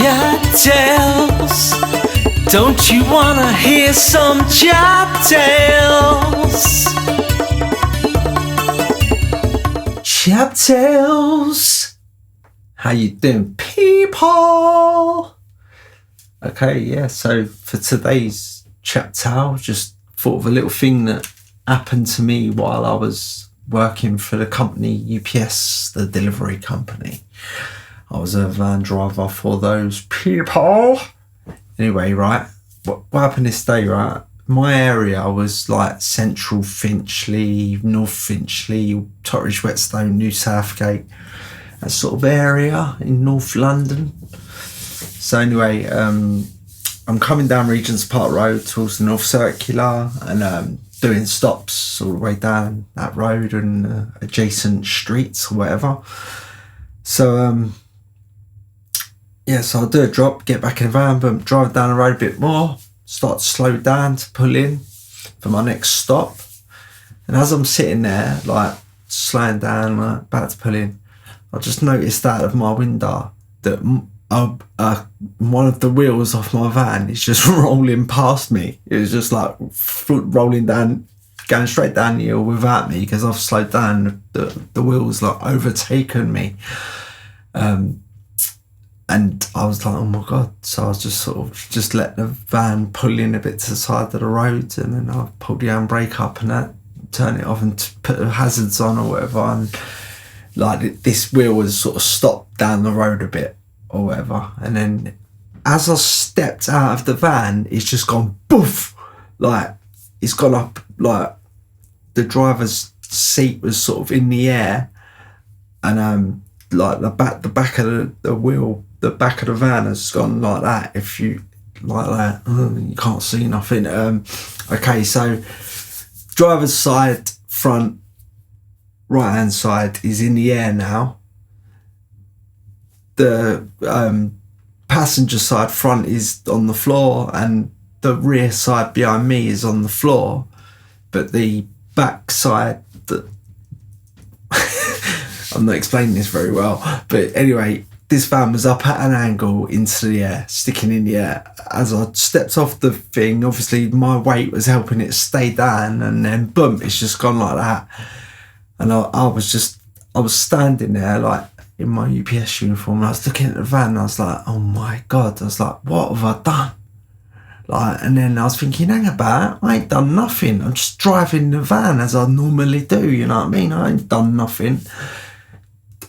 CHAP tales. Don't you wanna hear some CHAP tales? CHAP tales. How you doing, people? Okay, yeah, so for today's CHAP tale, just thought of a little thing that happened to me while I was working for the company UPS, the delivery company. I was a van driver for those people. Anyway, right, what happened this day, right? My area was like Central Finchley, North Finchley, Totteridge, Whetstone, New Southgate, that sort of area in North London. So anyway, I'm coming down Regent's Park Road towards the North Circular and doing stops all the way down that road and adjacent streets or whatever. So yeah, so I'll do a drop, get back in the van, but drive down the road a bit more, start to slow down to pull in for my next stop. And as I'm sitting there, like slowing down, like, about to pull in, I just noticed out of my window that one of the wheels off my van is just rolling past me. It was just like rolling down, going straight down the hill without me because I've slowed down. The wheels like overtaken me. And I was like, oh my God. So I was just sort of just let the van pull in a bit to the side of the road, and then I pulled the handbrake up and that, turn it off and put the hazards on or whatever. And like this wheel was sort of stopped down the road a bit or whatever. And then as I stepped out of the van, it's just gone poof. Like it's gone up, like the driver's seat was sort of in the air, and like the back of the wheel, the back of the van has gone like that. If you like that, you can't see nothing. Okay, so driver's side front, right hand side is in the air now. The passenger side front is on the floor, and the rear side behind me is on the floor, but the back side, I'm not explaining this very well, but anyway, this van was up at an angle into the air, sticking in the air. As I stepped off the thing, obviously my weight was helping it stay down, and then boom, it's just gone like that. And I was standing there like in my UPS uniform, and I was looking at the van, and I was like, oh my God. I was like, what have I done? Like, and then I was thinking, hang about, I ain't done nothing. I'm just driving the van as I normally do, you know what I mean? I ain't done nothing.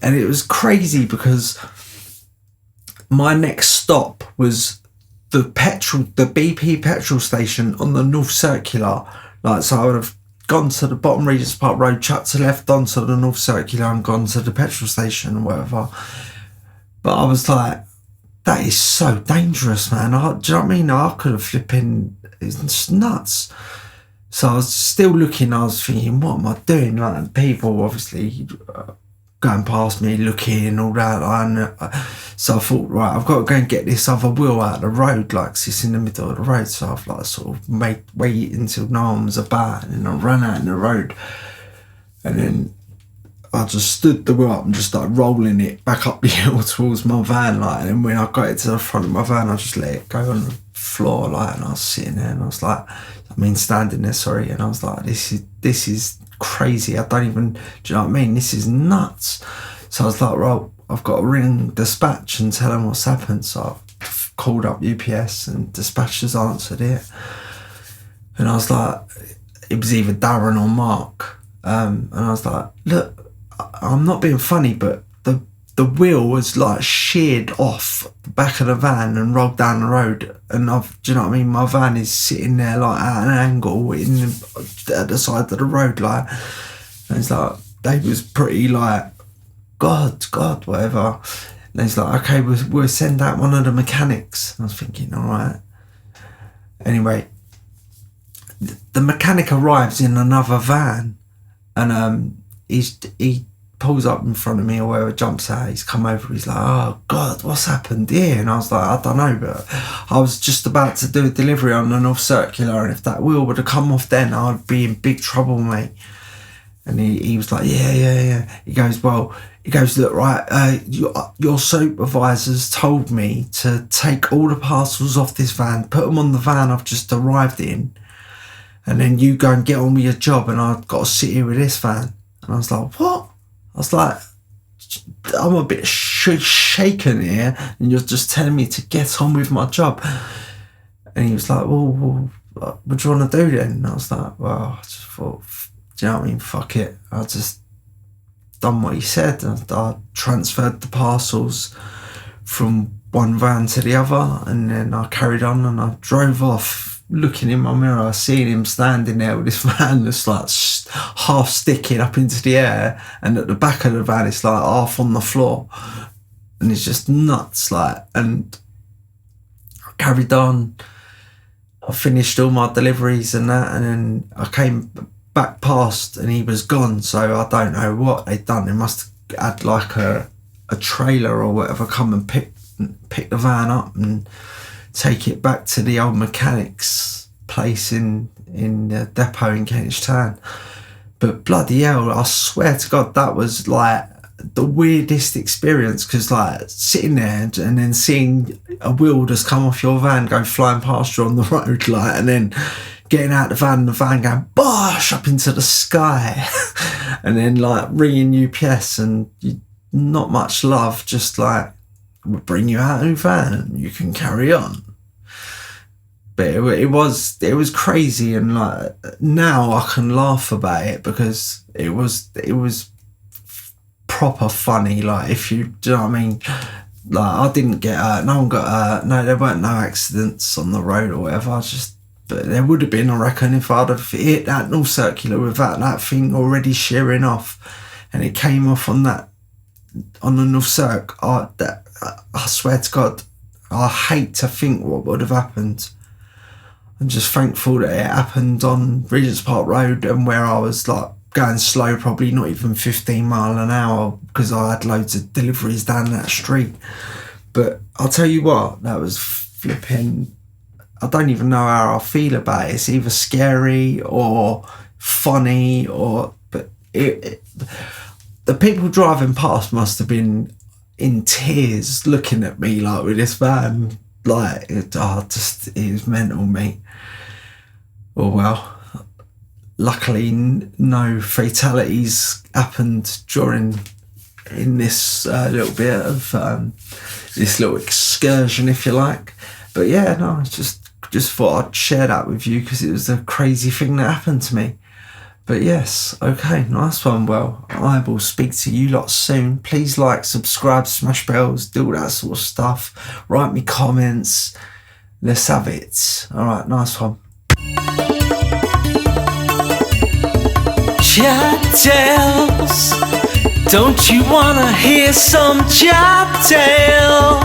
And it was crazy because my next stop was the BP petrol station on the North Circular. Like, so I would have gone to the bottom Regent's Park Road, chucked to left onto the North Circular and gone to the petrol station or whatever. But I was like, that is so dangerous, man. Do you know what I mean? I could have flipping, it's nuts. So I was still looking, I was thinking, what am I doing? Like, people obviously going past me, looking, all that. And so I thought, right, I've got to go and get this other wheel out of the road, like it's in the middle of the road. So I've like sort of wait until no one was about, and then I ran out in the road. And then I just stood the wheel up and just started rolling it back up the hill towards my van, like. And when I got it to the front of my van, I just let it go on the floor, like. And I was sitting there, and I was like, standing there, sorry. And I was like, this is crazy. I don't even, do you know what I mean? This is nuts. So I was like, well, I've got to ring dispatch and tell them what's happened. So I called up UPS, and dispatchers answered it. And I was like, it was either Darren or Mark. And I was like, look, I'm not being funny, but the wheel was like sheared off the back of the van and rolled down the road. And do you know what I mean? My van is sitting there like at an angle at the side of the road, like. And it's like, they was pretty like, God, whatever. And he's like, okay, we'll send out one of the mechanics. I was thinking, all right. Anyway, the mechanic arrives in another van, and he pulls up in front of me or whatever, jumps out, he's come over, he's like, oh God, what's happened here? And I was like, I don't know, but I was just about to do a delivery on the North Circular, and if that wheel would have come off then, I'd be in big trouble, mate. And he was like, yeah. He goes, well, He goes, look, right, your supervisors told me to take all the parcels off this van, put them on the van I've just arrived in, and then you go and get on with your job, and I've got to sit here with this van. And I was like, what? I was like, I'm a bit shaken here, and you're just telling me to get on with my job. And he was like, well, what do you want to do then? And I was like, well, I just thought, do you know what I mean? Fuck it. I just done what he said. I transferred the parcels from one van to the other, and then I carried on and I drove off, looking in my mirror. I seen him standing there with this van that's like half sticking up into the air, and at the back of the van it's like half on the floor, and it's just nuts. Like, and I carried on. I finished all my deliveries and that, and then I came back past and he was gone. So I don't know what they'd done. They must have had like a trailer or whatever come and pick the van up and take it back to the old mechanics place in the depot in Kentish Town. But bloody hell, I swear to God, that was like the weirdest experience, because like sitting there and then seeing a wheel just come off your van, go flying past you on the road, like, and then getting out the van and the van going bosh up into the sky and then like ringing UPS and not much love, just like, we'll bring you out in a van and you can carry on. But it was crazy, and like now I can laugh about it because it was proper funny. Like, if you do you know what I mean, like I didn't get hurt, no one got hurt, no, there weren't no accidents on the road or whatever. But there would have been, I reckon, if I'd have hit that North Circular without that thing already shearing off, and it came off on the North Circ. I swear to God, I hate to think what would have happened. I'm just thankful that it happened on Regent's Park Road, and where I was like going slow, probably not even 15 mile an hour, because I had loads of deliveries down that street. But I'll tell you what, that was flipping, I don't even know how I feel about it. It's either scary or funny, but the people driving past must have been in tears looking at me like with this van. Like, it was mental, mate. Oh well, luckily no fatalities happened in this little bit of this little excursion, if you like. But yeah, no, I just thought I'd share that with you because it was a crazy thing that happened to me. But yes, okay, nice one. Well, I will speak to you lot soon. Please like, subscribe, smash bells, do all that sort of stuff. Write me comments. Let's have it. All right, nice one. CHAP tales. Don't you wanna hear some CHAP tales?